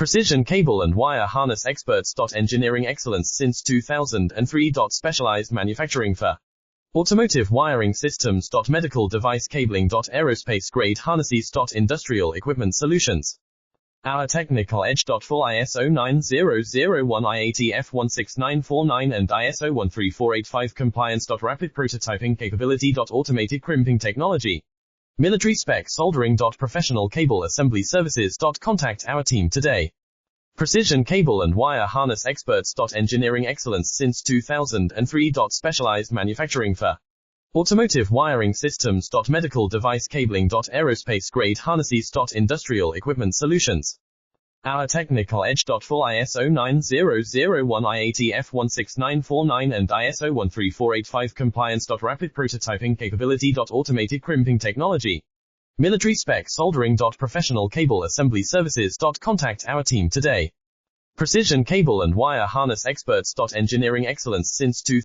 Precision cable and wire harness experts. Engineering excellence since 2003. Specialized manufacturing for automotive wiring systems. Medical device cabling. Aerospace grade harnesses. Industrial equipment solutions. Our technical edge. Full ISO 9001 IATF 16949 and ISO 13485 compliance. Rapid prototyping capability. Automated crimping technology. Military spec soldering. Professional cable assembly services. Contact our team today. Precision cable and wire harness experts. Engineering excellence since 2003. Specialized manufacturing for automotive wiring systems. Medical device cabling. Aerospace grade harnesses. Industrial equipment solutions. Our technical edge. Full ISO 9001 IATF 16949 and ISO 13485 compliance. Rapid prototyping capability. Automated crimping technology. Military spec soldering. Professional cable assembly services. Contact our team today. Precision cable and wire harness experts. Engineering excellence since 2003.